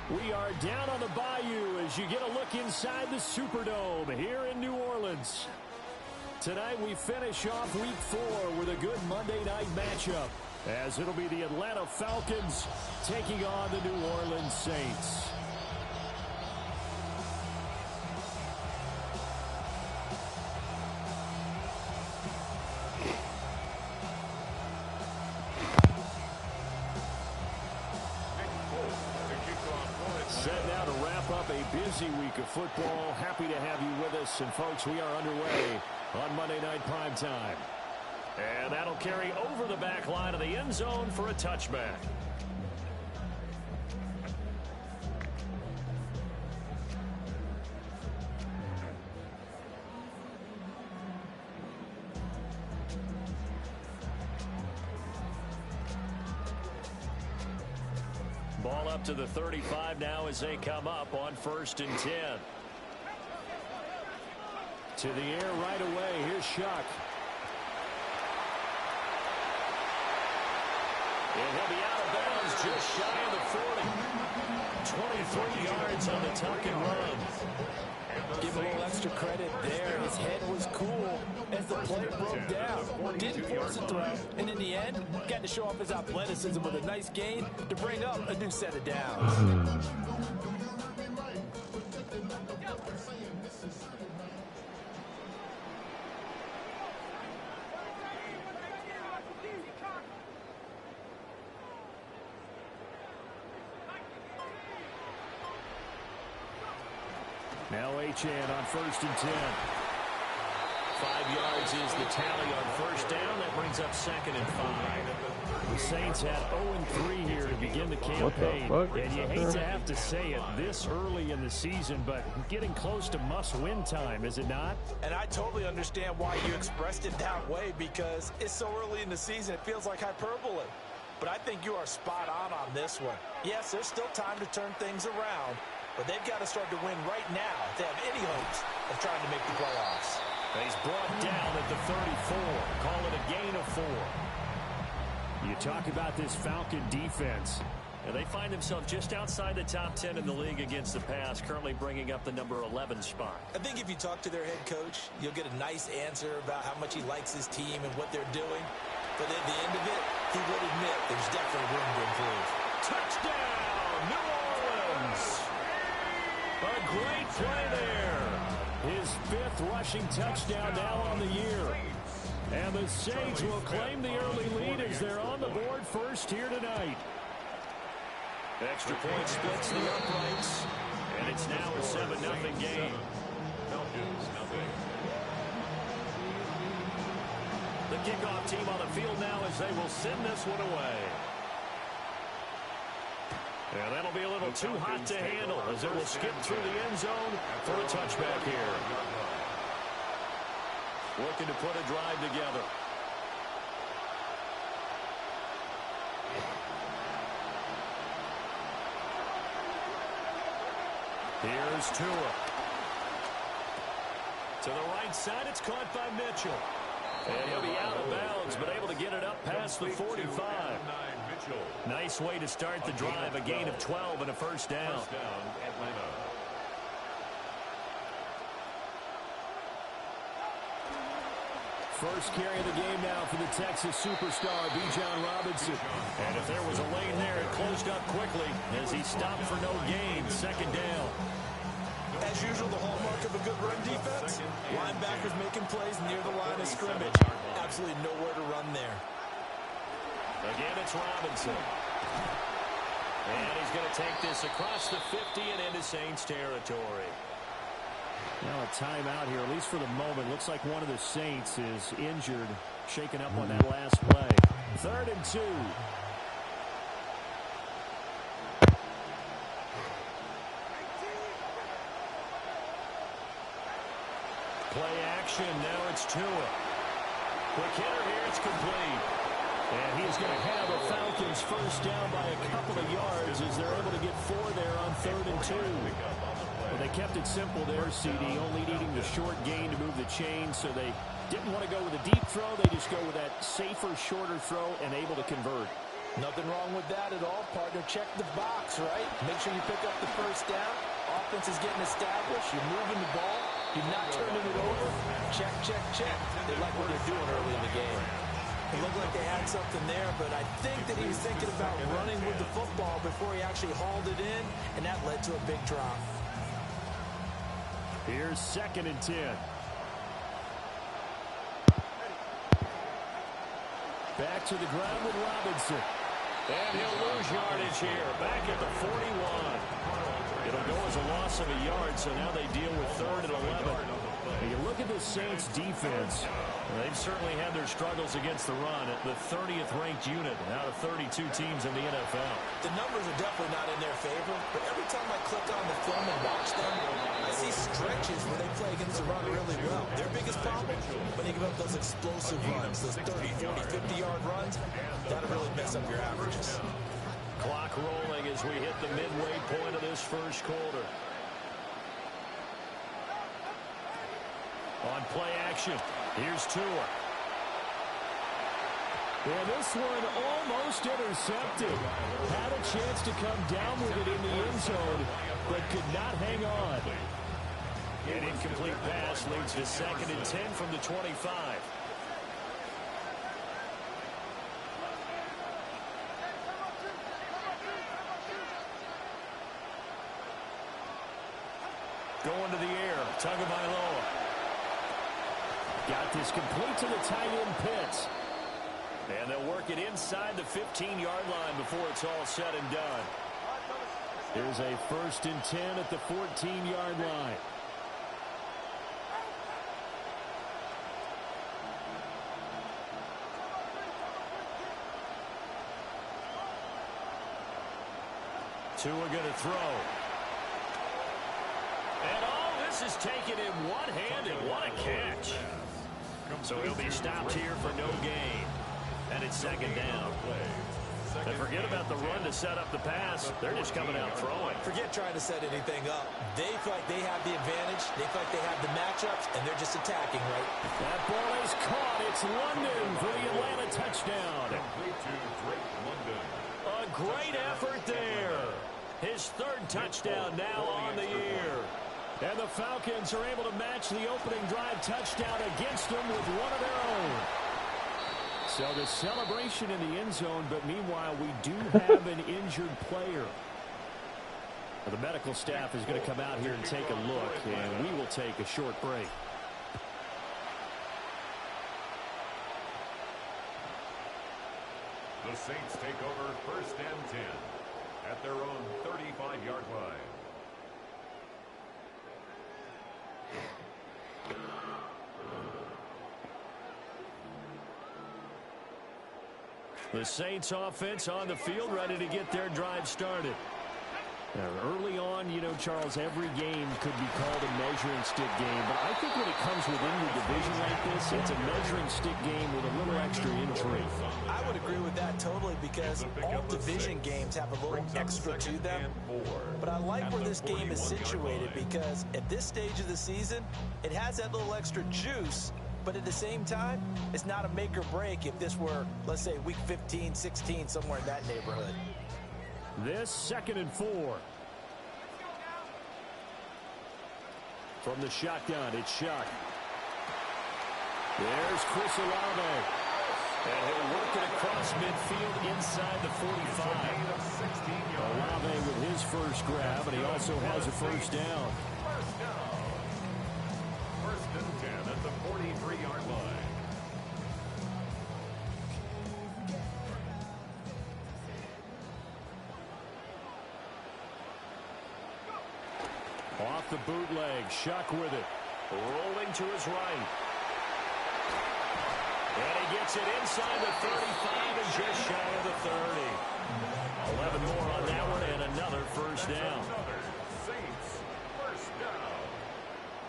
We are down on the bayou as you get a look inside the Superdome here in New Orleans. Tonight we finish off Week 4 with a good Monday night matchup, as it'll be the Atlanta Falcons taking on the New Orleans Saints. Set now to wrap up a busy week of football. Happy to have you with us. And, folks, we are underway on Monday Night Primetime. And that'll carry over the back line of the end zone for a touchback. Ball up to the 35 now as they come up on 1st and 10. To the air right away. Here's Shuck. And he'll be out of bounds just shy of the 40. 23 yards on the tuck and run. Give a little extra credit there. His head was cool as the play broke down. Didn't force a throw. And in the end, got to show off his athleticism with a nice gain to bring up a new set of downs. Now Achane on 1st and 10. 5 yards is the tally on 1st down. That brings up 2nd and 5. The Saints had 0-3 here to begin the campaign. And you hate to have to say it this early in the season, but getting close to must-win time, is it not? And I totally understand why you expressed it that way, because it's so early in the season it feels like hyperbole. But I think you are spot on this one. Yes, there's still time to turn things around, but they've got to start to win right now if they have any hopes of trying to make the playoffs. He's brought down at the 34. Call it a gain of 4. You talk about this Falcon defense. And they find themselves just outside the top 10 in the league against the pass, currently bringing up the number 11 spot. I think if you talk to their head coach, you'll get a nice answer about how much he likes his team and what they're doing. But at the end of it, he would admit there's definitely room to improve. Touchdown, New Orleans! A great play there. His 5th rushing touchdown now on the year. And the Saints will claim the early lead as they're on the board first here tonight. Extra point splits the uprights. And it's now a 7-0 game. The kickoff team on the field now as they will send this one away. And that'll be a little too hot to handle as it will skip through the end zone for a touchback here. Looking to put a drive together. Here's Tua. To the right side, it's caught by Mitchell. And he'll be out of bounds, but able to get it up past the 45. Nice way to start the drive, a gain of 12 and a 1st down. First carry of the game now for the Texas superstar, Bijan Robinson. And if there was a lane there, it closed up quickly as he stopped for no gain. 2nd down. As usual, the hallmark of a good run defense. Linebackers making plays near the line of scrimmage. Absolutely nowhere to run there. Again, it's Robinson. And he's going to take this across the 50 and into Saints territory. Now a timeout here, at least for the moment. Looks like one of the Saints is injured, shaken up on that last play. 3rd and 2. Play action, now it's Tua. Quick hitter here, it's complete. And he's going to have a Falcons 1st down by a couple of yards as they're able to get 4 there on 3rd and 2. Well, they kept it simple there, CD, only needing the short gain to move the chain, so they didn't want to go with a deep throw. They just go with that safer, shorter throw and able to convert. Nothing wrong with that at all, partner. Check the box, right? Make sure you pick up the first down. Offense is getting established. You're moving the ball. You're not turning it over. Check, check, check. They like what they're doing early in the game. It looked like they had something there, but I think that he was thinking about running with the football before he actually hauled it in, and that led to a big drop. Here's 2nd and 10. Back to the ground with Robinson. And he'll lose yardage here. Back at the 41. It'll go as a loss of a yard, so now they deal with 3rd and 11. When you look at the Saints' defense, they've certainly had their struggles against the run at the 30th ranked unit out of 32 teams in the NFL. The numbers are definitely not in their favor, but every time I click on the film and watch them, I see stretches where they play against the run really well. Their biggest problem, when they give up those explosive runs, those 30, 40, 50-yard runs, that'll really mess up your averages. Clock rolling as we hit the midway point of this first quarter. On play action, here's Tua. And this one almost intercepted. Had a chance to come down with it in the end zone, but could not hang on. An incomplete pass leads to 2nd and 10 from the 25. Going to the air, Tagovailoa. Got this complete to the tight end Pitts. And they'll work it inside the 15-yard line before it's all said and done. Here's a 1st and 10 at the 14-yard line. Tua going to throw. And this is taken in one-handed. What a catch. So he'll be stopped here for no gain. And it's 2nd down. And forget about the run to set up the pass. They're just coming out throwing. Forget trying to set anything up. They feel like they have the advantage. They feel like they have the matchups, and they're just attacking, right? That ball is caught. It's London for the Atlanta touchdown. A great effort there. His 3rd touchdown now on the year. And the Falcons are able to match the opening drive touchdown against them with one of their own. So the celebration in the end zone, but meanwhile we do have an injured player. The medical staff is going to come out here and take a look, and we will take a short break. The Saints take over 1st and 10 at their own 35-yard line. The Saints offense on the field, ready to get their drive started. Now, early on, you know, Charles, every game could be called a measuring stick game, but I think when it comes within your division like this, it's a measuring stick game with a little extra intrigue. I would agree with that totally, because all division games have a little extra to them. But I like where this game is situated, because at this stage of the season, it has that little extra juice. But at the same time, it's not a make or break if this were, let's say, week 15, 16, somewhere in that neighborhood. This 2nd and 4. From the shotgun, it's Shuck. There's Chris Olave. And he'll work it across midfield inside the 45. Olave with his first grab, and he also has a first down. 1st and 10 at the 43-yard line. Off the bootleg, Shuck with it. Rolling to his right. And he gets it inside the 35 and just shy of the 30. 11 more on that one and another first down. Saints, first down.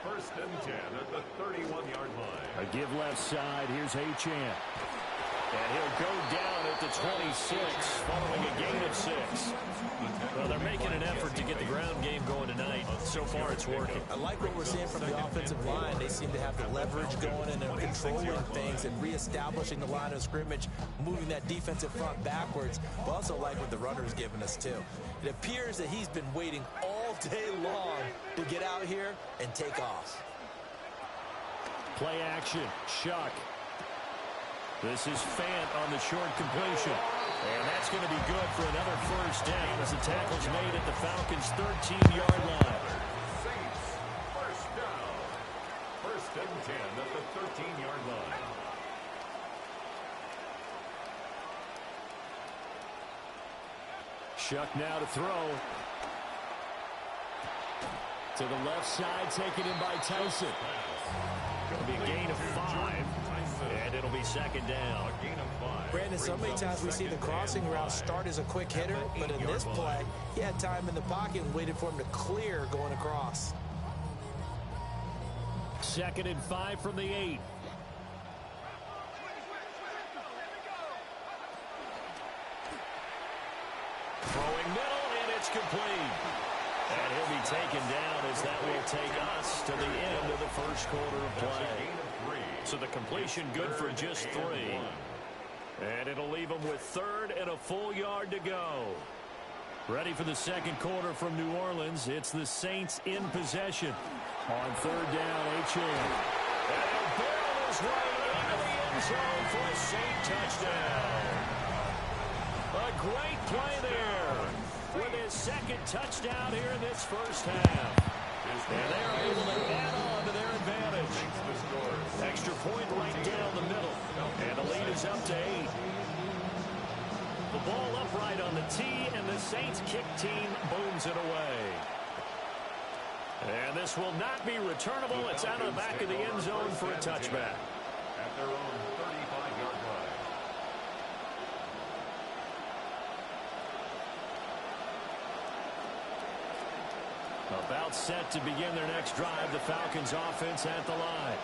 1st and 10 at the 31-yard line. A give left side. Here's Achane. And he'll go down at the 26 following a gain of 6. Well, they're making an effort to get the ground game going tonight. So far, it's working. I like what we're seeing from the offensive line. They seem to have the leverage going, and they're controlling things and reestablishing the line of scrimmage, moving that defensive front backwards. But also like what the runner's giving us, too. It appears that he's been waiting all day long to get out here and take off. Play action. Shuck. This is Fant on the short completion. And that's going to be good for another first down as the tackle's made at the Falcons' 13-yard line. Saints, first down. First and 10 at the 13-yard line. Shuck now to throw. To the left side, taken in by Tyson. Going to be a gain of 5, and it'll be second down. Brandon, so many times we see the crossing route start as a quick hitter, but in this play, he had time in the pocket and waited for him to clear going across. Second and 5 from the 8. Throwing middle, and it's complete. And he'll be taken down as that will take us to the end of the first quarter of play. So the completion good for just 3. And it'll leave them with third and a full yard to go. Ready for the second quarter from New Orleans. It's the Saints in possession. On third down, H.A. And he'll barrel his way into the end zone for a Saint touchdown. A great play there with his second touchdown here in this first half. And they're able to add on to their advantage. Extra point right down the middle. And the lead is up to 8. The ball upright on the tee, and the Saints kick team booms it away. And this will not be returnable. It's out of the back of the end zone for a touchback. At their own 35-yard line. About set to begin their next drive, the Falcons offense at the line.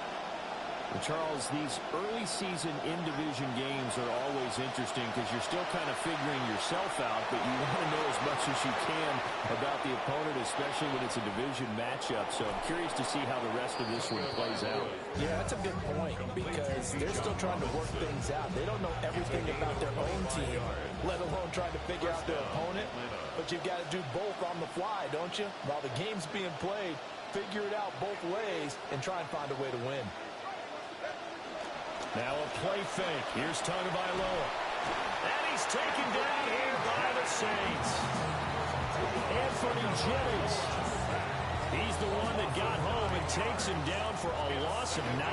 Well, Charles, these early season in-division games are always interesting because you're still kind of figuring yourself out, but you want to know as much as you can about the opponent, especially when it's a division matchup. So I'm curious to see how the rest of this one plays out. Yeah, that's a good point because they're still trying to work things out. They don't know everything about their own team, let alone trying to figure out their opponent. But you've got to do both on the fly, don't you? While the game's being played, figure it out both ways and try and find a way to win. Now a play fake. Here's Tagovailoa. And he's taken down here by the Saints. Anthony Jennings. He's the one that got home and takes him down for a loss of 9.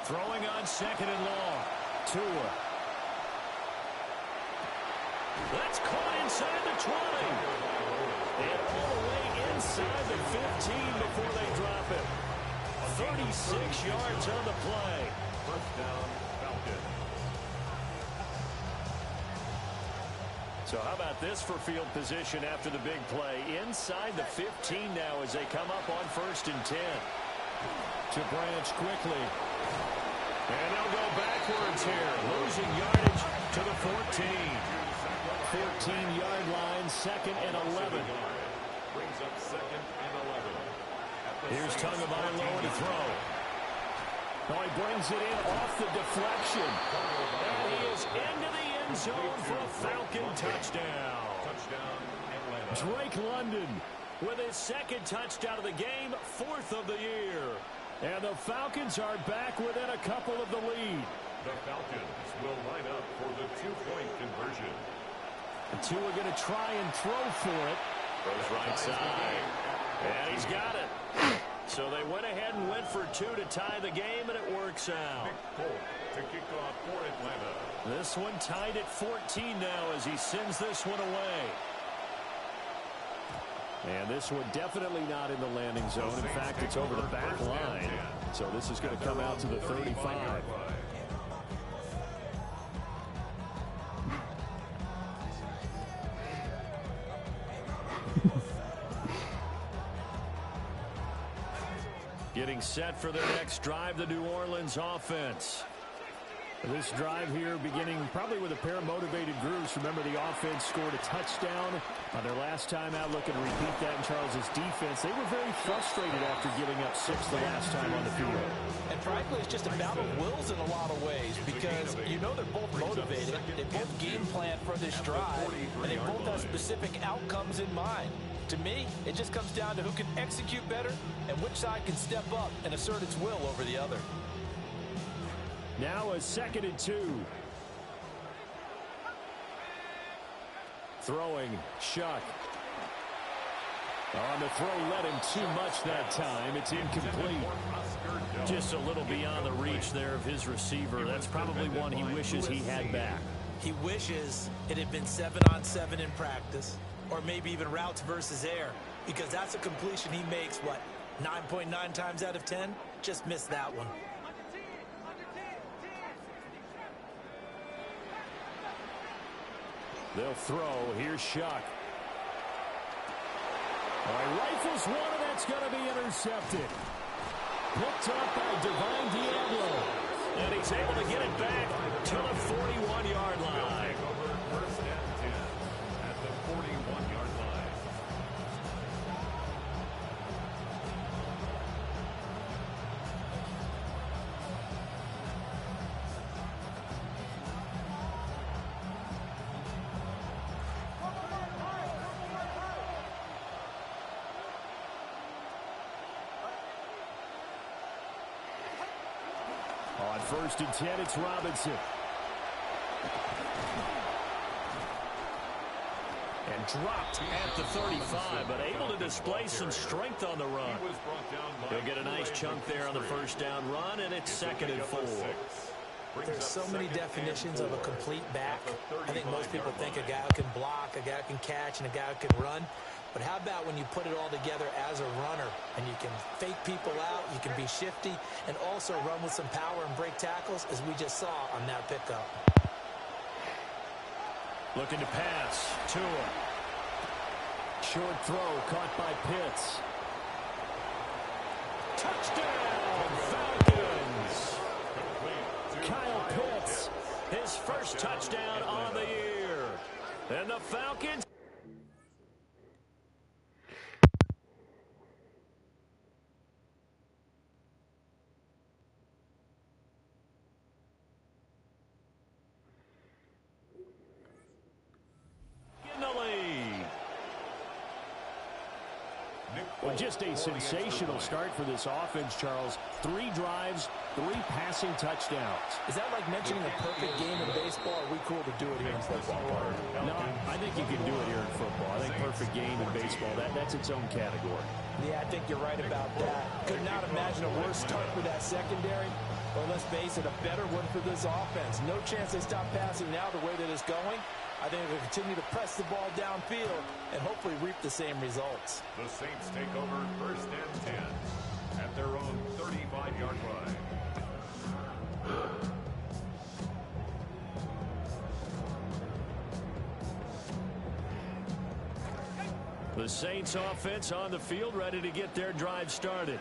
Throwing on second and long. Tua. That's caught inside the 20. And all the way inside the 15 before they drop it. 36 yards on the play. First down, Falcons. So how about this for field position after the big play? Inside the 15 now as they come up on first and 10. To Branch quickly. And they'll go backwards here. Losing yardage to the 14. 14-yard line, second and 11. Brings up second and 11. Here's Tagovailoa to throw. Oh, he brings it in off the deflection. And he is into the end zone for a Falcon touchdown. Touchdown, Atlanta. Drake London with his second touchdown of the game, 4th of the year. And the Falcons are back within a couple of the lead. The Falcons will line up for the 2-point conversion. The two are going to try and throw for it. Goes right side. And he's got it. So they went ahead and went for 2 to tie the game, and it works out. Nick Folk to kick off for Atlanta. This one tied at 14 now as he sends this one away. And this one definitely not in the landing zone. In fact, it's over the back line. So this is going to come out to the 35. Getting set for their next drive, the New Orleans offense. This drive here beginning probably with a pair of motivated groups. Remember, the offense scored a touchdown on their last time out. Looking to repeat that in Charles's defense. They were very frustrated after giving up 6 the last time on the field. And frankly, it's just a battle of wills in a lot of ways because you know they're both motivated. They both game plan for this drive, and they both have specific outcomes in mind. To me, it just comes down to who can execute better and which side can step up and assert its will over the other. Now a 2nd and 2. Throwing, Shuck. On the throw, led him too much that time. It's incomplete. Just a little beyond the reach there of his receiver. That's probably one he wishes he had back. He wishes it had been 7-on-7 in practice, or maybe even routes versus air, because that's a completion he makes, what, 9.9 times out of 10? Just missed that one. They'll throw. Here's Shuck. All right, rifles one, and that's going to be intercepted. Picked up by Divine Diablo. And he's able to get it back to the 41-yard line. First and 10 at the 41-yard line. On 1st and 10, it's Robinson. And dropped at the 35, but able to display some strength on the run. He'll get a nice chunk there on the 1st down run, and it's 2nd and 4. There's so many definitions of a complete back. I think most people think a guy who can block, a guy who can catch, and a guy who can run. But how about when you put it all together as a runner and you can fake people out, you can be shifty, and also run with some power and break tackles, as we just saw on that pickup. Looking to pass. Tua. Short throw caught by Pitts. Touchdown, Falcons! Kyle Pitts, his first touchdown on the year. And the Falcons... in the lead. Well, just a sensational start for this offense, Charles. 3 drives, 3 passing touchdowns. Is that like mentioning a perfect game in baseball? Or are we cool to do it here in football? No, I think you can do it here in football. I think perfect game in baseball, that's its own category. Yeah, I think you're right about that. Could not imagine a worse start for that secondary. Or let's face it, a better one for this offense. No chance they stop passing now the way that it's going. I think they'll continue to press the ball downfield and hopefully reap the same results. The Saints take over 1st and 10 at their own 35-yard line. The Saints offense on the field, ready to get their drive started.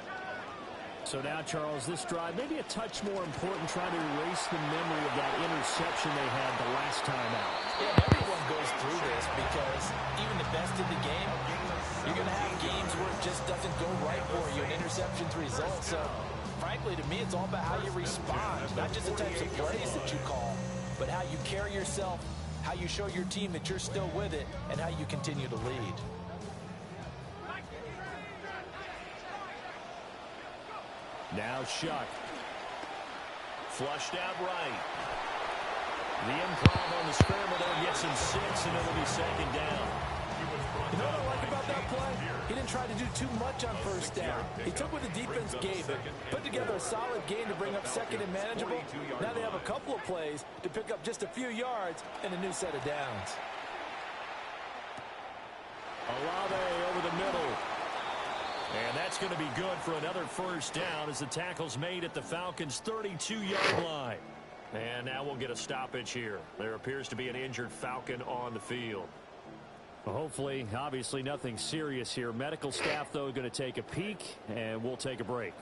So now, Charles, this drive maybe a touch more important, trying to erase the memory of that interception they had the last time out. Yeah, everyone goes through this because even the best in the game, you're going to have games where it just doesn't go right for you, and interceptions result. So, frankly, to me, it's all about how you respond, not just the types of plays that you call, but how you carry yourself, how you show your team that you're still with it, and how you continue to lead. Now Shuck. Flushed out right. The improv on the scramble there gets him 6, and it'll be 2nd down. You know what I like about that play? He didn't try to do too much on 1st down. He took what the defense gave him, put together a solid game to bring up 2nd and manageable. Now they have a couple of plays to pick up just a few yards and a new set of downs. Olave over the middle. And that's going to be good for another 1st down as the tackle's made at the Falcons' 32-yard line. And now we'll get a stoppage here. There appears to be an injured Falcon on the field. Well, hopefully, obviously nothing serious here. Medical staff, though, going to take a peek, and we'll take a break.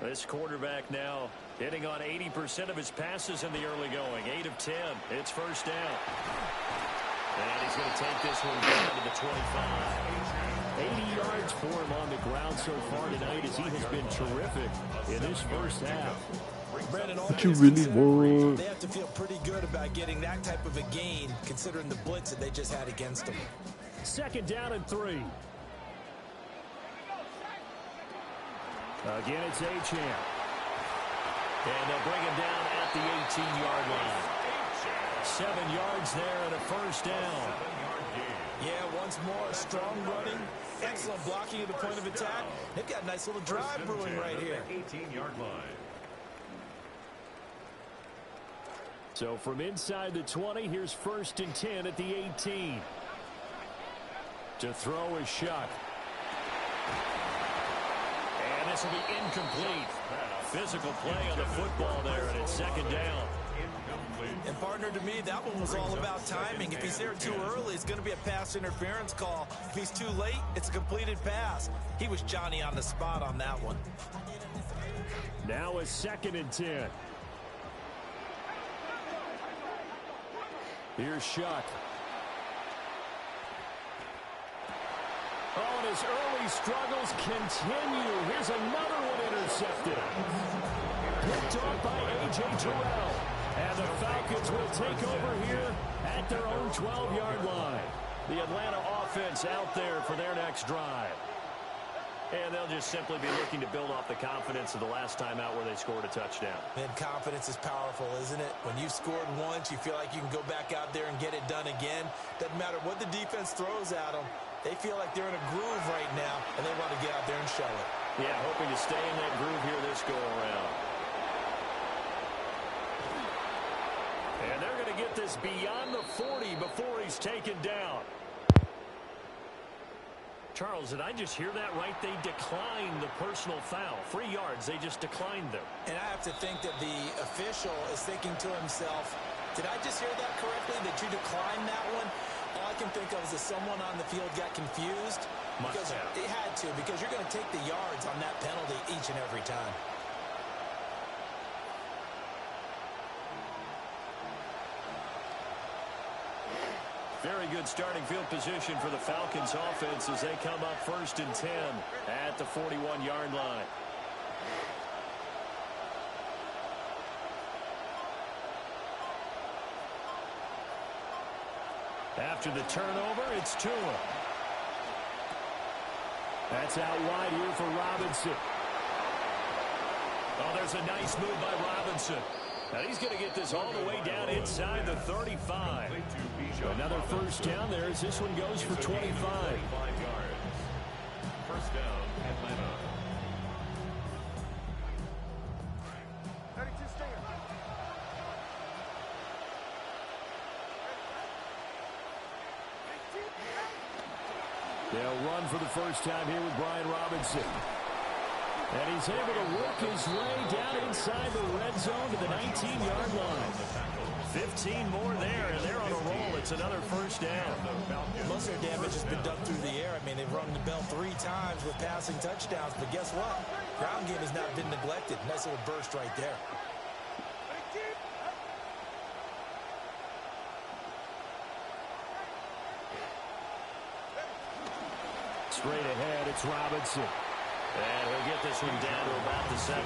This quarterback now Hitting on 80% of his passes in the early going. 8 of 10. It's first down. And he's going to take this one down to the 25. 80 yards for him on the ground so far tonight as he has been terrific in this first half. Brandon, What you really want? They have to feel pretty good about getting that type of a gain considering the blitz that they just had against them. Second down and 3. Again, it's Kerm. And they'll bring him down at the 18-yard line. 7 yards there and a first down. Yeah, once more, strong running, excellent blocking at the point of attack. They've got a nice little drive brewing right here. 18-yard line. So from inside the 20, here's first and 10 at the 18. To throw is Shuck. And this will be incomplete. Physical play on the football there, and it's second down. And partner, to me, that one was all about timing. If he's there too early, it's going to be a pass interference call. If he's too late, it's a completed pass. He was Johnny on the spot on that one. Now a second and 10. Here's Shuck. Oh, and his early struggles continue. Here's another one intercepted. Picked off by A.J. Terrell. And the Falcons will take over here at their own 12-yard line. The Atlanta offense out there for their next drive. And they'll just simply be looking to build off the confidence of the last time out where they scored a touchdown. And confidence is powerful, isn't it? When you've scored once, you feel like you can go back out there and get it done again. Doesn't matter what the defense throws at them. They feel like they're in a groove right now, and they want to get out there and show it. Yeah, hoping to stay in that groove here this go-around. And they're going to get this beyond the 40 before he's taken down. Charles, did I just hear that right? They declined the personal foul. 3 yards, they just declined them. And I have to think that the official is thinking to himself, did I just hear that correctly, that you declined that one? All I can think of is that someone on the field got confused. Because it had to, because you're going to take the yards on that penalty each and every time. Very good starting field position for the Falcons offense as they come up first and 10 at the 41-yard line. After the turnover, it's Tua. That's out wide here for Robinson. Oh, there's a nice move by Robinson. Now he's going to get this all the way down inside the 35. Another first down there as this one goes for 25. First down, Atlanta. They'll run for the first time here with Brian Robinson. And he's able to work his way down inside the red zone to the 19-yard line. 15 more there, and they're on a roll. It's another first down. Most of their damage has been done through the air. I mean, they've rung the bell 3 times with passing touchdowns, but guess what? Ground game has not been neglected. Nice little burst right there. Straight ahead, it's Robinson. And he'll get this one down to about the 17.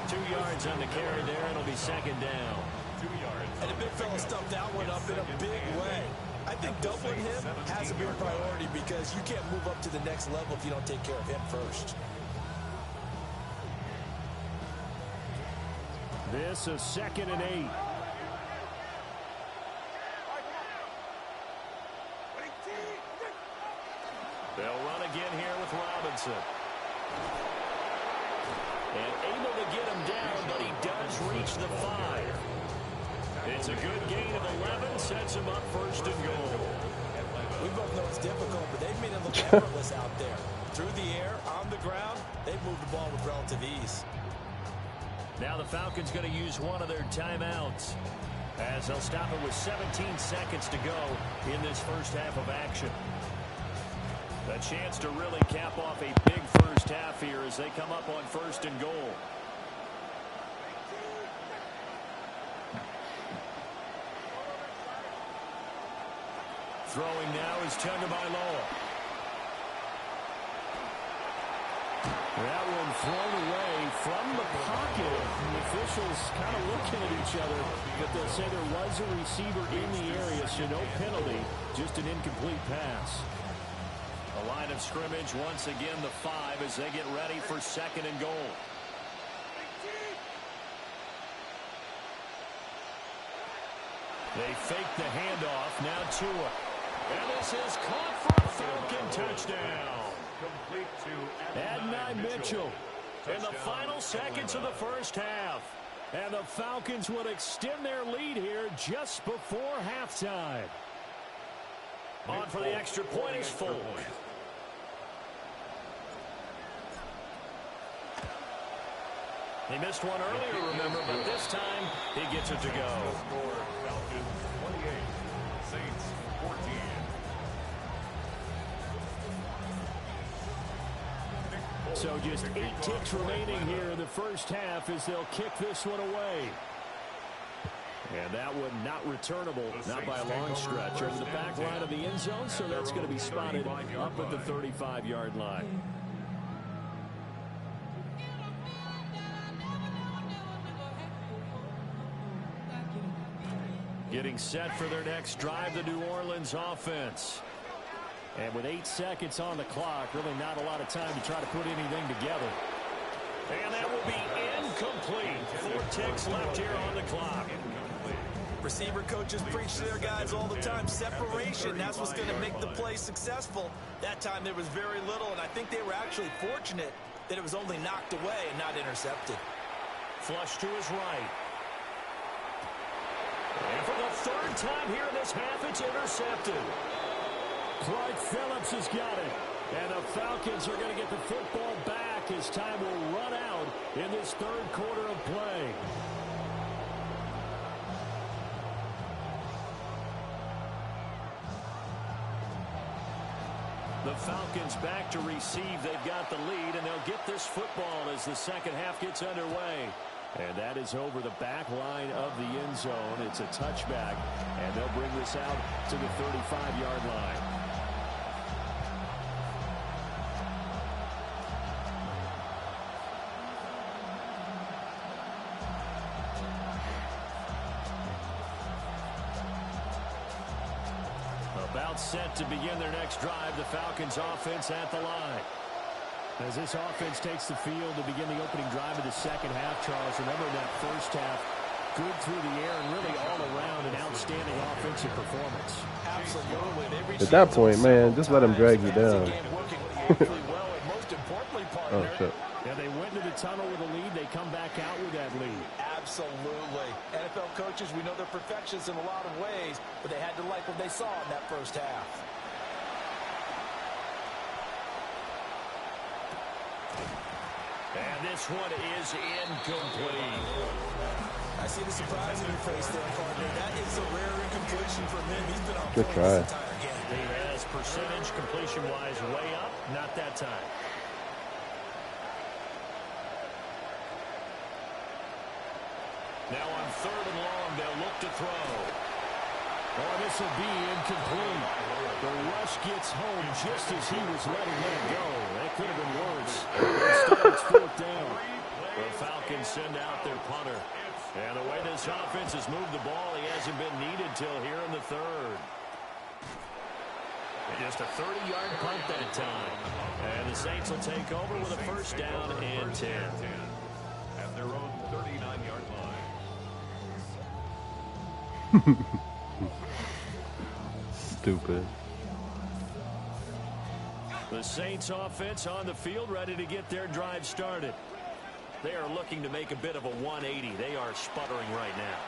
2 yards on the carry there. It'll be second down. 2 yards. And the big fella stuffed that one up in a big way. I think doubling him has to be a priority because you can't move up to the next level if you don't take care of him first. This is second and 8. They'll run again here with Robinson. And able to get him down, but he does reach the 5. It's a good gain of 11, sets him up first and goal. We both know it's difficult, but they've made it look effortless out there. Through the air, on the ground, they've moved the ball with relative ease. Now the Falcons going to use one of their timeouts as they'll stop it with 17 seconds to go in this first half of action. A chance to really cap off a big first half here as they come up on first and goal. Throwing now is Tagovailoa. That one thrown away from the pocket. The officials kind of looking at each other, but they'll say there was a receiver in the area, so no penalty, just an incomplete pass. The line of scrimmage, once again, the 5 as they get ready for 2nd and goal. They fake the handoff, now Tua. And this is caught for a Falcon touchdown. Complete to Adonai Mitchell in the final seconds of the first half. And the Falcons will extend their lead here just before halftime. On for the extra point is Folk. He missed one earlier, remember, but this time he gets it to go. Falcons 28, Saints 14. So just 8 ticks remaining here in the first half as they'll kick this one away. And that one not returnable, not by a long stretch, over the back line of the end zone, so that's going to be spotted up at the 35-yard line. Getting set for their next drive, the New Orleans offense. And with 8 seconds on the clock, really not a lot of time to try to put anything together. And that will be incomplete. 4 ticks left here on the clock. Receiver coaches preach to their guys all the time. Separation, that's what's going to make the play successful. That time there was very little, and I think they were actually fortunate that it was only knocked away and not intercepted. Flush to his right. And for the 3rd time here in this half, it's intercepted. Clark Phillips has got it. And the Falcons are going to get the football back as time will run out in this 3rd quarter of play. The Falcons back to receive. They've got the lead, and they'll get this football as the second half gets underway. And that is over the back line of the end zone. It's a touchback, and they'll bring this out to the 35-yard line. About set to begin their next drive, the Falcons offense at the line. As this offense takes the field to begin the opening drive of the second half, Charles, remember that first half, good through the air and really all around an outstanding offensive performance. Absolutely. At that point, man, just let him drag you down. Oh, shit. Yeah, they went to the tunnel with a lead. They come back out with that lead. Absolutely. NFL coaches, we know they're perfectionists in a lot of ways, but they had to like what they saw in that first half. And this one is incomplete. I see the surprise in your face there, partner. That is a rare incompletion from him. He's been on Good point try. this entire game. He has percentage completion-wise way up. Not that time. Now on 3rd and long, they'll look to throw. Oh, this will be incomplete. The rush gets home just as he was letting that go. That could have been worse. Instead, it's 4th down. The Falcons send out their punter. And the way this offense has moved the ball, he hasn't been needed till here in the 3rd. Just a 30-yard punt that time. And the Saints will take over with a 1st down and 10. At their own 39-yard line. Stupid. The Saints offense on the field ready to get their drive started. They are looking to make a bit of a 180. They are sputtering right now.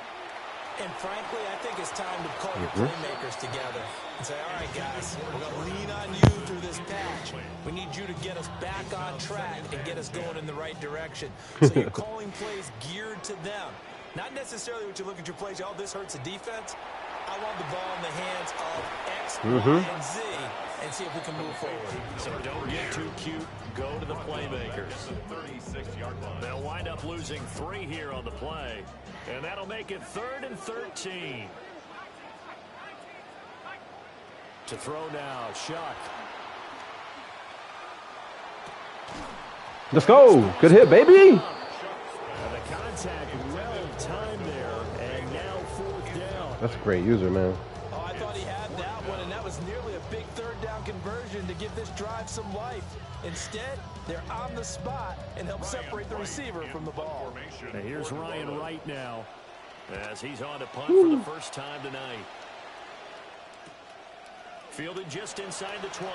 And frankly, I think it's time to call your playmakers together and say, all right, guys, we're going to lean on you through this patch. We need you to get us back on track and get us going in the right direction. So you're calling plays geared to them. Not necessarily what you look at your plays, oh, this hurts the defense. I want the ball in the hands of X, Y, and Z and see if we can move forward. So don't get too cute. Go to the playmakers. They'll wind up losing 3 here on the play. And that'll make it 3rd and 13. To throw now, Shuck. Let's go. Good hit, baby. The contact well timed there, and now 4th down. That's a great user, man. Oh, I thought he had that one, and that was nearly a big 3rd down conversion to give this drive some life. Instead, they're on the spot and help separate the receiver from the ball. And here's Ryan Wright now, as he's on to punt for the first time tonight. Fielded just inside the 20.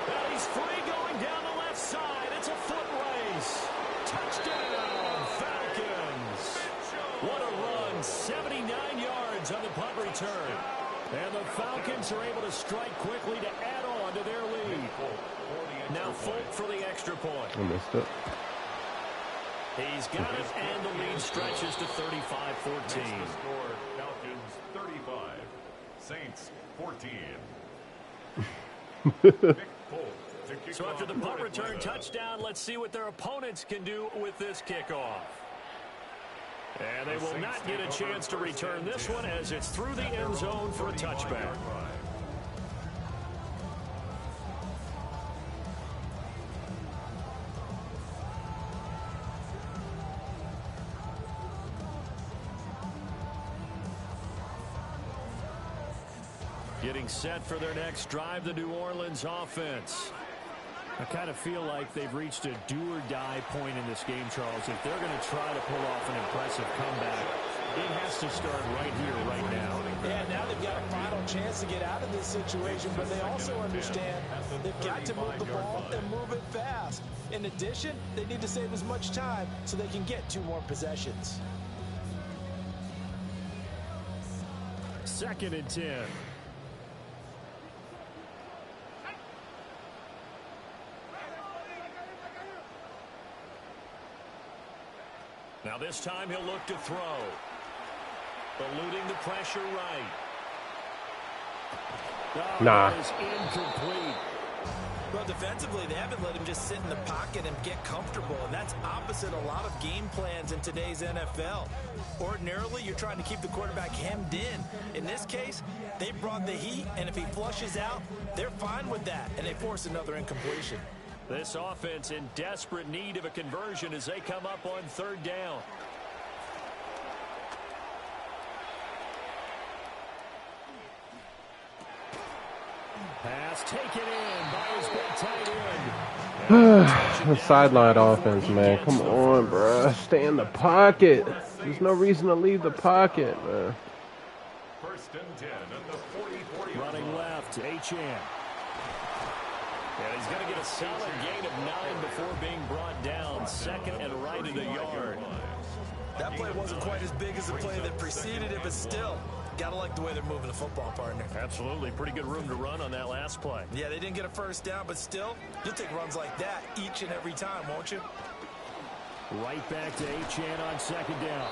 And he's free going down the left side. It's a foot race. Touchdown, Falcons. What a run. 79 yards on the punt return. And the Falcons are able to strike quickly to add on to their lead. Now Folk for the extra point. I missed it. He's got it, and the lead stretches to 35-14. Score, Falcons 35, Saints 14. So after the punt return touchdown, let's see what their opponents can do with this kickoff. And they will not get a chance to return this one as it's through the end zone for a touchback. Getting set for their next drive, the New Orleans offense. I kind of feel like they've reached a do-or-die point in this game, Charles. If they're going to try to pull off an impressive comeback, it has to start right here, right now. Yeah, now they've got a final chance to get out of this situation, but they also understand they've got to move the ball and move it fast. In addition, they need to save as much time so they can get 2 more possessions. 2nd and 10. Now this time he'll look to throw. Eluding the pressure right. Oh, Nah. That is incomplete. Well, defensively, they haven't let him just sit in the pocket and get comfortable, and that's opposite a lot of game plans in today's NFL. Ordinarily, you're trying to keep the quarterback hemmed in. In this case, they brought the heat, and if he flushes out, they're fine with that, and they force another incompletion. This offense in desperate need of a conversion as they come up on 3rd down. Pass taken in by his big tight end. The sideline offense, man. Come on, bruh. Stay in the pocket. There's no reason to leave the pocket, man. 1st and 10 at the 40-40. Running left, H.N. And he's going to get a solid gain of 9 before being brought down. 2nd and right in the yard. That play wasn't quite as big as the play that preceded it, but still, gotta like the way they're moving the football, partner. Absolutely. Pretty good room to run on that last play. Yeah, they didn't get a 1st down, but still, you'll take runs like that each and every time, won't you? Right back to H.N. on 2nd down.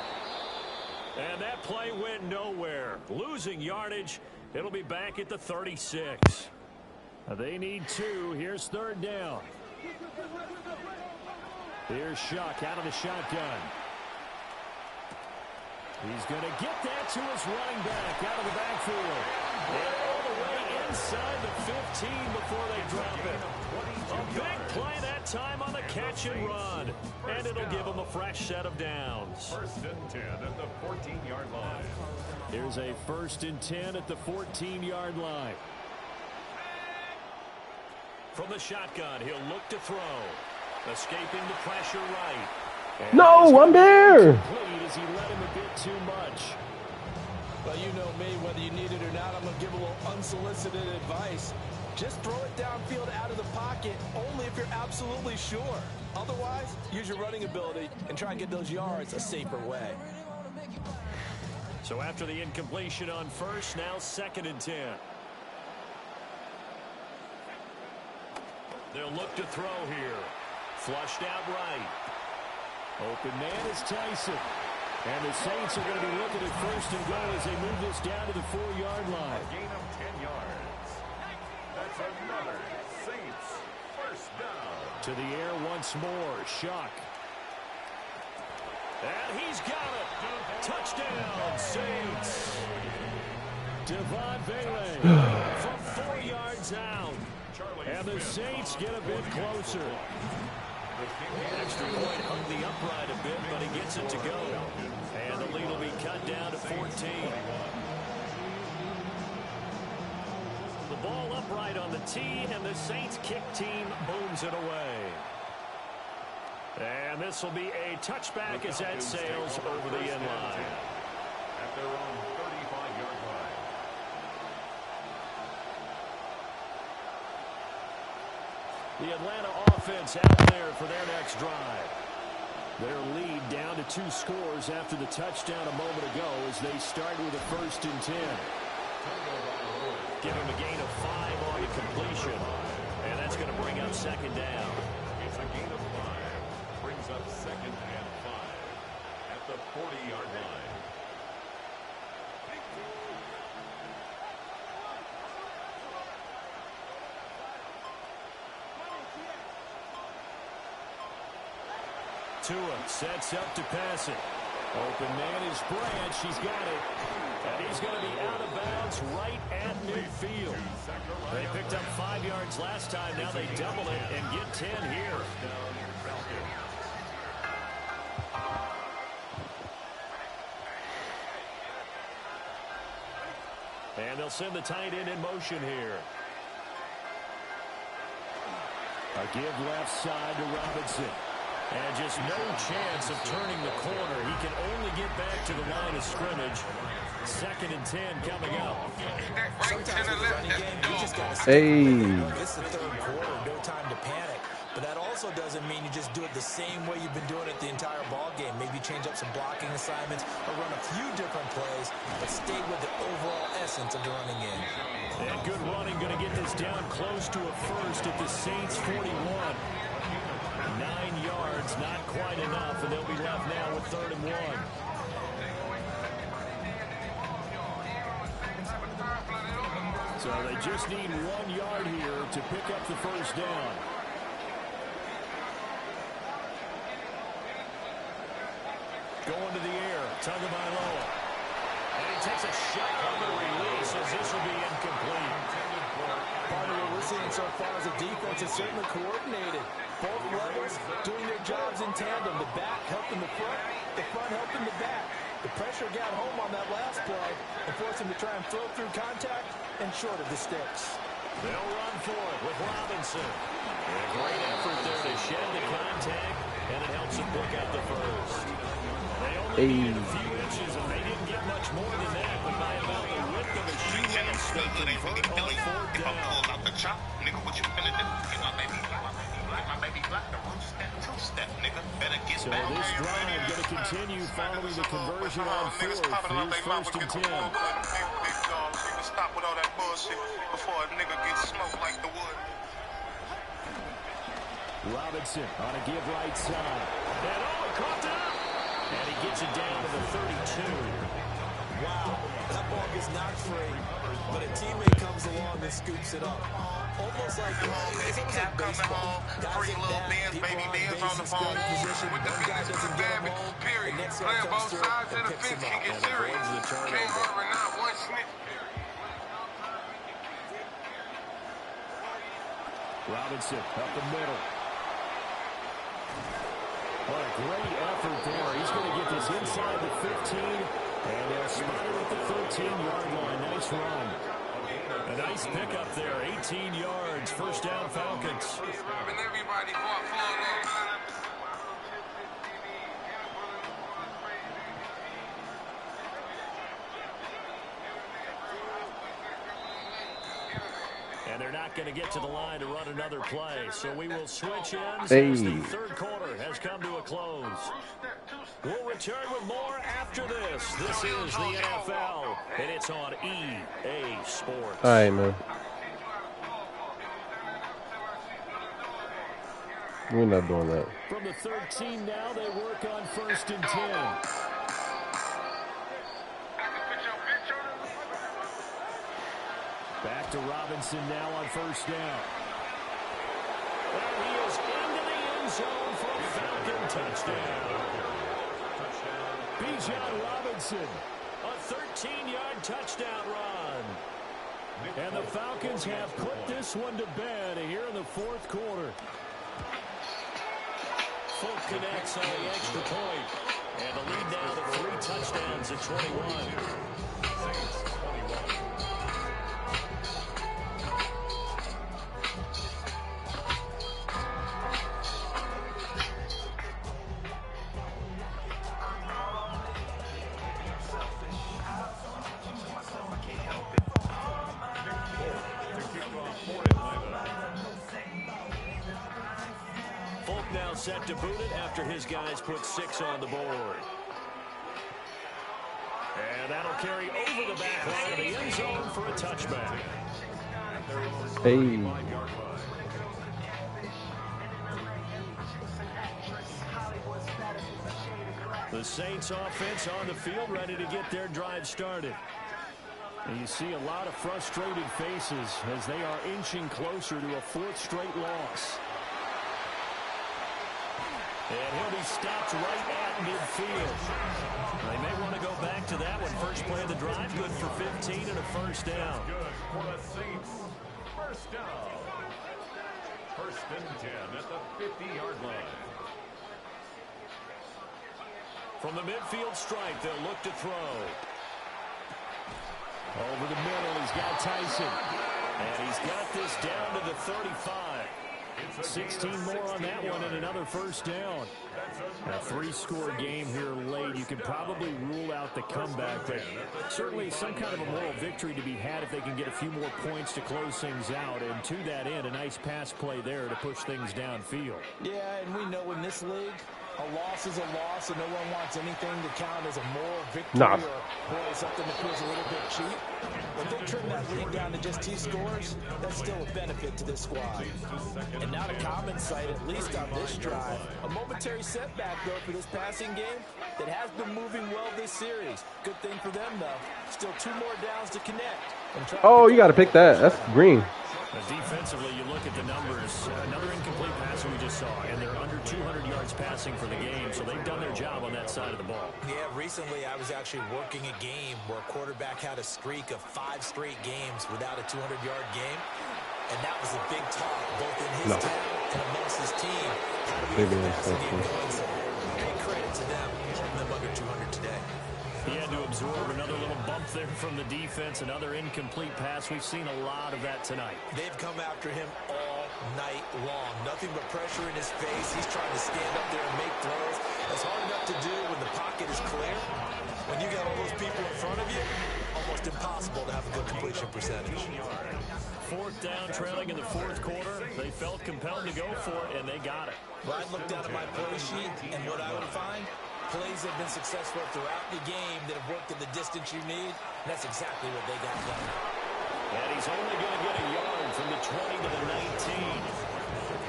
And that play went nowhere. Losing yardage. It'll be back at the 36. They need 2. Here's 3rd down. Here's Shuck out of the shotgun. He's going to get that to his running back out of the backfield. And all the way inside the 15 before they drop it. A big play that time on the catch and run. And it'll give them a fresh set of downs. 1st and 10 at the 14-yard line. Here's a 1st and 10 at the 14-yard line. From the shotgun, he'll look to throw. Escaping the pressure right. And No, I'm there. As he let him a bit too much. Well, you know me, whether you need it or not, I'm going to give a little unsolicited advice. Just throw it downfield out of the pocket, only if you're absolutely sure. Otherwise, use your running ability and try and get those yards a safer way. So after the incompletion on 1st, now 2nd and 10. They'll look to throw here. Flushed out right. Open man is Tyson. And the Saints are going to be looking at 1st and goal as they move this down to the 4-yard line. A gain of 10 yards. That's another Saints 1st down. To the air once more. Shuck. And he's got it. Touchdown, Saints. Devon Vele from 4 yards out. And the Saints get a bit closer. Extra point hung the upright a bit, but he gets it to go. And the lead will be cut down to 14. The ball upright on the tee, and the Saints kick team booms it away. And this will be a touchback as that sails over the end line. At their own 35-yard line. The Atlanta offense out there for their next drive. Their lead down to 2 scores after the touchdown a moment ago as they start with a 1st and 10. Give him a gain of 5 on the completion. And that's going to bring up 2nd down. It's a gain of 5. Brings up 2nd and 5 at the 40-yard line. Tua sets up to pass it. Open man is Branch. He's got it. And he's going to be out of bounds right at midfield. They picked up 5 yards last time. Now they double it and get 10 here. And they'll send the tight end in motion here. A give left side to Robinson. And just no chance of turning the corner. He can only get back to the line of scrimmage. 2nd and 10 coming up. Sometimes with the running game, you just got to stay. It's the 3rd quarter, no time to panic. But that also doesn't mean you just do it the same way you've been doing it the entire ball game. Maybe change up some blocking assignments or run a few different plays, but stay with the overall essence of the running game. And good running, going to get this down close to a 1st at the Saints 41. 9 yards, not quite enough, and they'll be left now with 3rd and 1. So they just need 1 yard here to pick up the 1st down. Going to the air, Tagovailoa. And he takes a shot on the release as this will be incomplete. Part of what we're seeing so far is the defense is certainly coordinated. Both levels doing their jobs in tandem. The back helping the front helping the back. The pressure got home on that last play and forced him to try and throw through contact and short of the sticks. They'll run for it with Robinson. And a great effort there to shed the contact, and it helps them pick up the 1st. They only needed a few inches, and they didn't get much more than that, but by about the width of a shoelace, they convert on 4th down. Nigga, what you finna do? Get my baby black, the roof step, 2-step, nigga. Better get so back. This drive going to continue following the conversion on 4th. Here's 1st and 10. Nigga, stop with all that bullshit before a nigga gets smoked like the wood. Robinson on a give right side. And caught up. And he gets it down to the 32. Wow, that ball gets knocked free, but a teammate comes along and scoops it up. Almost like Baby Cap coming home, free little Benz, baby Benz on the phone. With the biggest baby, period. Playing both sides of the fence, he gets serious. Can't hurry, not one snitch. Robinson up the middle. What a great effort there. He's going to get this inside the 15, and they'll spot it at the 13-yard line. Nice run. A nice pickup there, 18 yards, 1st down Falcons. And everybody fought for a long time. And they're not going to get to the line to run another play, so we will switch ends Hey. as the 3rd quarter has come to a close. We'll return with more after this. This is the NFL, and it's on EA Sports. All right, man. We're not doing that. From the 13 now, they work on 1st and 10. Back to Robinson now on 1st down. And he is into the end zone for a Falcon touchdown. Bijan Robinson, a 13-yard touchdown run. And the Falcons have put this one to bed here in the fourth quarter. Folk connects on the extra point. And the lead now to 3 touchdowns at 21. Folk now set to boot it after his guys put 6 on the board. And that'll carry over the back line of the end zone for a touchback. Hey. The Saints offense on the field, ready to get their drive started. And you see a lot of frustrated faces as they are inching closer to a 4th straight loss. And he'll be stopped right at midfield. They may want to go back to that one. First play of the drive, good for 15 and a first down. Good for the Saints. First down. 1st and 10 at the 50-yard line. From the midfield stripe, they'll look to throw. Over the middle, he's got Tyson. And he's got this down to the 35. 16 more on that one and another first down. A 3-score game here late. You can probably rule out the comeback, but certainly some kind of a moral victory to be had if they can get a few more points to close things out. And to that end, a nice pass play there to push things downfield. Yeah, and we know in this league, a loss is a loss, and no one wants anything to count as a moral victory or boy, something that feels a little bit cheap. But they trim that lead down to just 2 scores. That's still a benefit to this squad. And now to Common's side, at least on this drive, a momentary setback, though, for this passing game that has been moving well this series. Good thing for them, though. Still 2 more downs to connect. Oh, you got to pick that. That's green. Defensively, you look at the numbers. Another incomplete pass we just saw, and they're under 200 yards passing for the game, so they've done their job on that side of the ball. Yeah, recently I was actually working a game where a quarterback had a streak of 5 straight games without a 200-yard game, and that was a big talk both in his town and amongst his team. How do we get the passing game going? So big credit to them, holding them under 200 today. He had to absorb another little bump there from the defense, another incomplete pass. We've seen a lot of that tonight. They've come after him all night long. Nothing but pressure in his face. He's trying to stand up there and make throws. That's hard enough to do when the pocket is clear. When you got all those people in front of you, almost impossible to have a good completion percentage. 4th down, trailing in the 4th quarter. They felt compelled to go for it, and they got it. Well, I looked down at my play sheet, and what I would find, plays have been successful throughout the game that have worked in the distance you need. And that's exactly what they got done. And he's only going to get a yard from the 20 to the 19.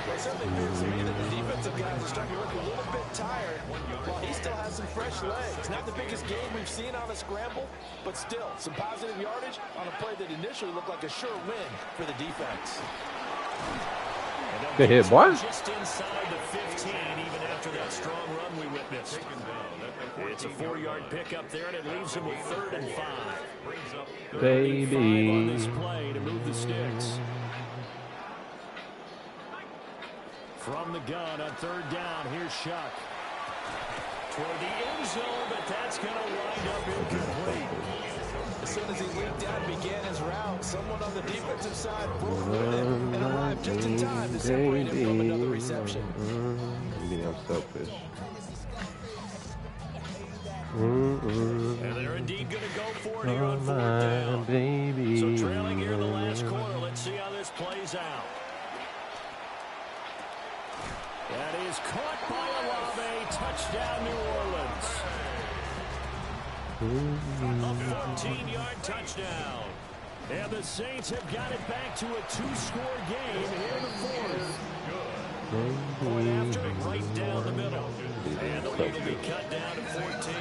Well, it certainly feels to me that the defensive guys are starting to look a little bit tired while he still has some fresh legs. Not the biggest game we've seen on a scramble, but still some positive yardage on a play that initially looked like a sure win for the defense. Good hit, boy. Just inside the 15, even after that strong run we witnessed. It's a 4-yard pickup there, and it leaves him with 3rd and 5. Baby. On this play to move the sticks. From the gun on 3rd down, here's Shuck. Toward the end zone, but that's going to wind up incomplete. As soon as he leaped out and began his route, someone on the defensive side broke with him and arrived just in time to separate him from another reception. Maybe I'm selfish. And they're indeed going to go for it here on 4th down. Baby. So trailing here in the last quarter, let's see how this plays out. That is caught by Olave. Touchdown, New Orleans. A 14-yard touchdown. And the Saints have got it back to a 2-score game here in the 4th. Point after it right down the middle. And the lead will be cut down to 14.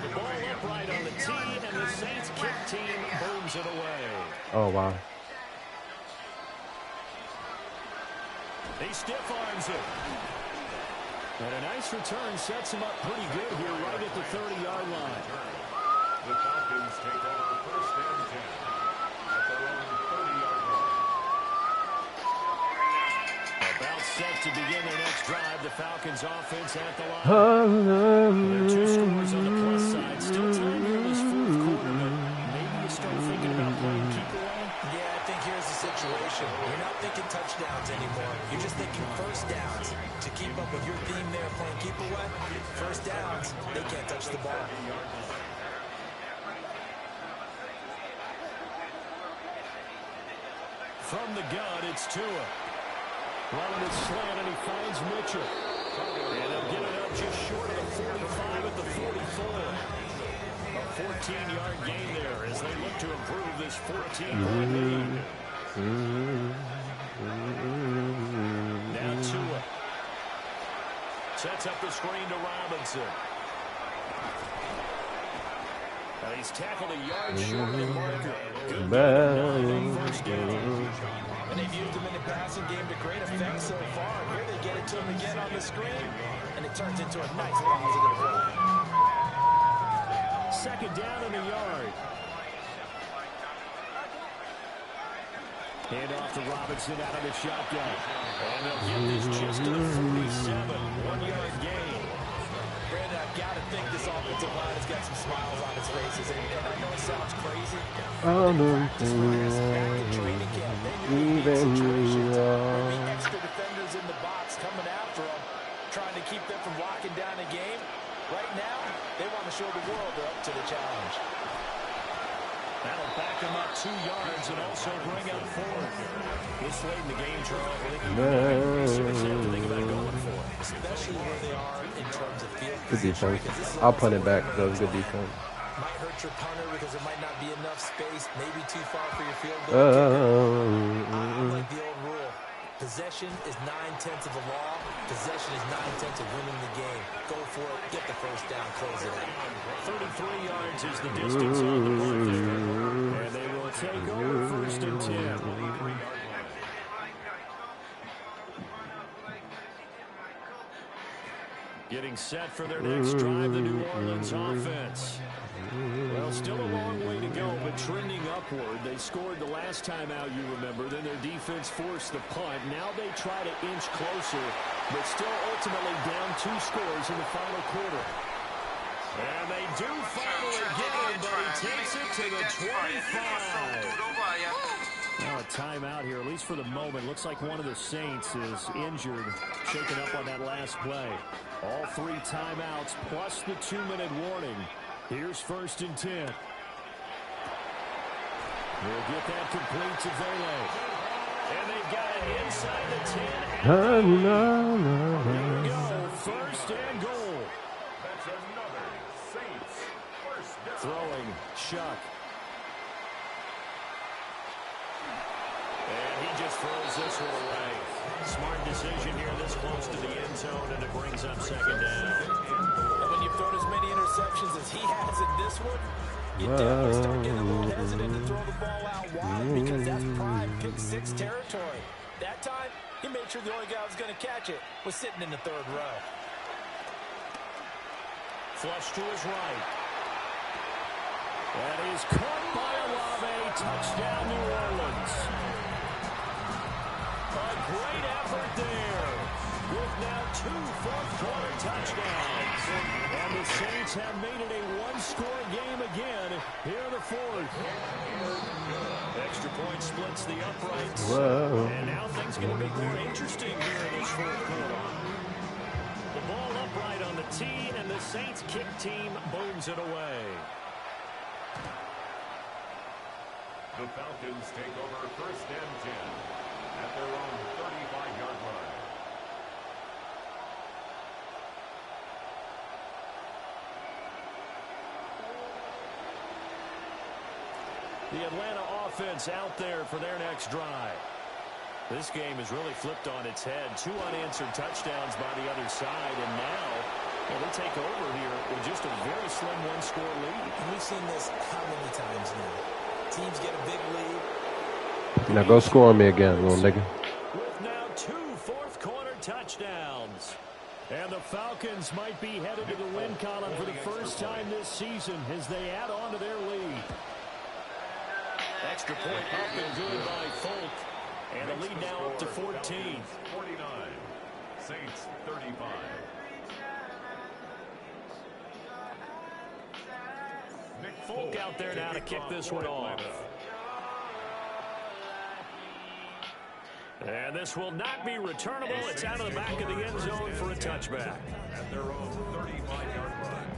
The ball upright on the tee, and the Saints kick team booms it away. Oh, wow. He stiff arms it. And a nice return sets him up pretty good here right at the 30-yard line. The Falcons take over first and 10 at their own 30-yard line. About set to begin their next drive. The Falcons offense at the line. There are 2 scores on the plus side. Still time here in this fourth quarter, but maybe you start thinking about playing keep away. Yeah, I think here's the situation. You're not thinking touchdowns anymore. You're just thinking first downs. To keep up with your theme there, playing keep away, first downs, they can't touch the ball. From the gun, it's Tua. Running his slant, and he finds Mitchell. And they'll get it up just short of the 45 at the 44. A 14-yard gain there as they look to improve this 14-point lead. Now Tua. Sets up the screen to Robinson. He's tackled a yard short of the marker. Good game, first down. And they've used him in the passing game to great effect so far. Here they get it to him again on the screen, and it turns into a nice positive play. Second down in the yard. Hand off to Robinson out of the shotgun. And they'll get this just to the 47. 1-yard gain. Brandon, I've got to think this offensive line has got some smiles on its faces. And I know it sounds crazy. Even extra defenders in the box coming after them, trying to keep them from locking down a game. Right now, they want to show the world they're up to the challenge. That'll back them up 2 yards and also bring up 4. This late in the game, Charles, I think you have to think about going for it. Especially where they are in terms of field Good position. defense. I'll punt it back. That was good defense. Might hurt your punter because there might not be enough space, maybe too far for your field goal kicker. I like the old rule. Possession is 9/10 of the law. Possession is 9/10 of winning the game. Go for it. Get the first down. Close it out. 33 yards is the distance on the punt there. And they will take over first and 10. Getting set for their next drive, the New Orleans offense. Well, still a long way to go, but trending upward. They scored the last time out, you remember. Then their defense forced the punt. Now they try to inch closer, but still ultimately down 2 scores in the final quarter. And they do finally get him, but he takes it to the 25. Now a timeout here, at least for the moment. Looks like one of the Saints is injured, shaken up on that last play. All 3 timeouts plus the 2-minute warning. Here's first and 10. We'll get that complete to Vele. And they've got it inside the 10. Here we go. First and goal. That's another Saints first down. Throwing, Shuck. And he just throws this one away. Smart decision here this close to the end zone, and it brings up second down. And when you've thrown as many interceptions as he has in this one, you definitely start getting a little hesitant to throw the ball out wide because that's prime pick 6 territory. That time, he made sure the only guy who was going to catch it was sitting in the 3rd row. Flush to his right. That is caught by Olave. Touchdown, New Orleans. A great effort there. With now 2 fourth-quarter touchdowns. And the Saints have made it a 1-score game again here in the 4th. Extra point splits the uprights. Whoa. And now things going to be more interesting here in this 4th quarter. The ball upright on the tee, and the Saints kick team booms it away. The Falcons take over first and 10 at their own 35-yard line. The Atlanta offense out there for their next drive. This game has really flipped on its head. 2 unanswered touchdowns by the other side, and now they take over here with just a very slim 1-score lead. And we've seen this how many times now? Teams get a big lead. Now go score me again, little nigga. With now 2 fourth-quarter touchdowns. And the Falcons might be headed to the win column for the first time this season as they add on to their lead. Extra point up and good by Folk. And the lead now up to 14. 49. Saints 35. Folk out there now to kick this one off. And this will not be returnable. It's out of the back of the end zone for a touchback. At their own 35-yard line.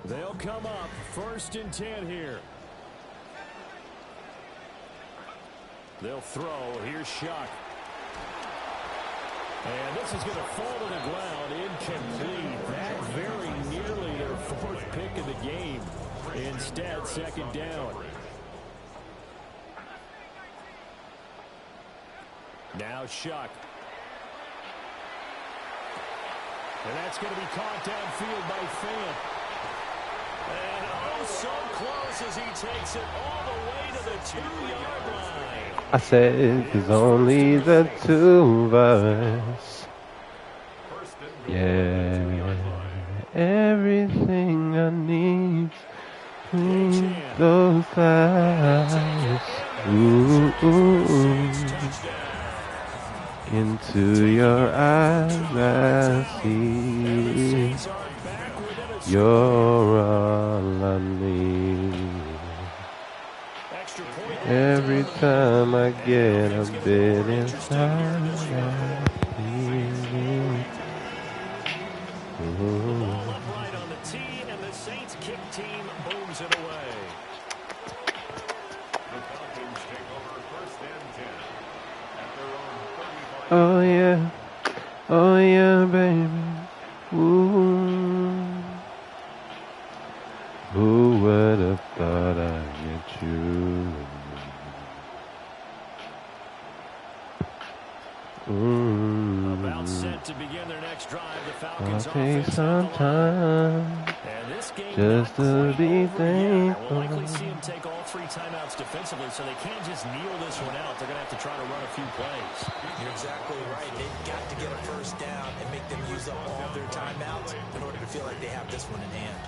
They'll come up 1st and 10 here. They'll throw. Here's Shuck. And this is going to fall to the ground, incomplete. That very nearly their 4th pick of the game. Instead, 2nd down. Now Shuck. And that's going to be caught downfield by Fant. And oh, so close as he takes it all the way to the 2-yard line. I said there's only the two of us. Yeah, everything I need between those eyes. Ooh, ooh, ooh. Into your eyes I see. You're all I need. Every time I get a bit inside. Upright on the tee, and the Saints kick team booms it away. The Falcons take over 1st and 10 at their own 35. Oh yeah, baby. Ooh. Who would have thought I'd get you? About set to begin their next drive, the Falcons take some time just to be thankful. We'll likely see them take all 3 timeouts defensively, so they can't just kneel this one out. They're going to have to try to run a few plays. You're exactly right. They've got to get a 1st down and make them use up all their timeouts in order to feel like they have this one in hand.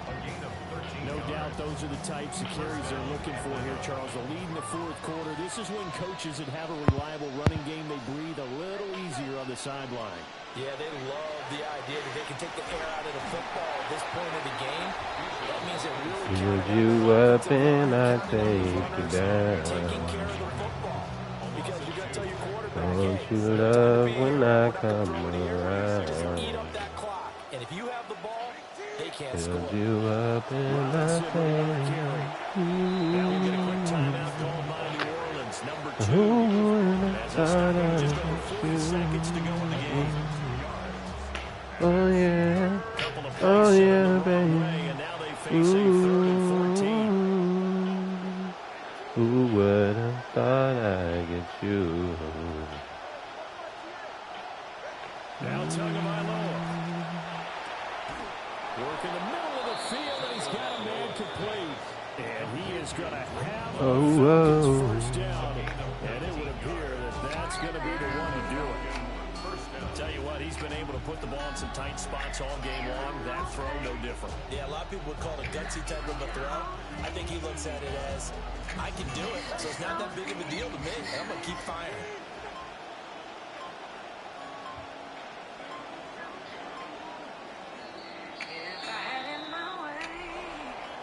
No doubt those are the types of carries they're looking for here, Charles. The lead in the 4th quarter. This is when coaches that have a reliable running game, they breathe a little easier on the sideline. Yeah, they love the idea that they can take the air out of the football at this point of the game. That means it really build you up and I take you down. taking care of the football. Because you're going to tell your quarterback, Don't you love when I come around? just eat up that clock. And if you have the ball, they can't score. Build you up and I take you. Now we get a quick timeout called by New Orleans, number 2. As I said, just over 40 seconds to go in the game. Oh yeah, Oh yeah, baby. And now they face a 3rd and 14. Who would have thought I'd get you? Now Tagovailoa. Work in the middle of the field, and he's got a man complete. And he is going to have a 1st down. And it would appear that that's going to be the one to do it. Tell you what, he's been able to put the ball in some tight spots all game long. That throw, no different. Yeah, a lot of people would call it a gutsy type of a throw. I think he looks at it as, I can do it, so it's not that big of a deal to me. I'm going to keep firing.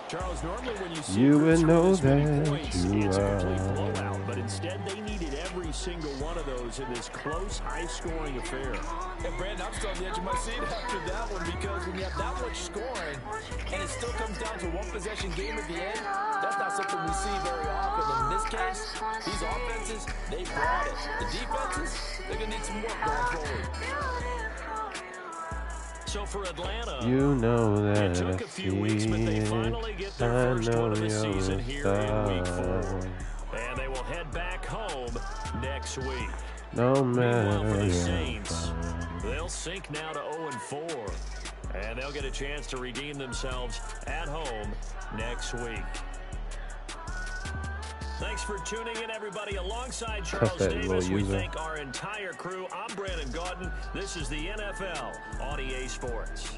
Charles, normally when you see You would know points, that you it's a complete are. blowout, but instead they needed every single one of those in this close, high-scoring affair. And Brandon, I'm still on the edge of my seat after that one because when you have that much scoring and it still comes down to one possession game at the end, that's not something we see very often. In this case, these offenses, they brought it. The defenses, they're going to need some work going forward. So for Atlanta, You know that it took a few weeks, but they finally get their first one of the season here in Week 4. And they will head back home next week. No Meanwhile, for matter the your Saints, pride. they'll sink now to 0-4. And they'll get a chance to redeem themselves at home next week. Thanks for tuning in, everybody. Alongside Charles that Davis, we user. thank our entire crew. I'm Brandon Gaudin. This is the NFL on EA Sports.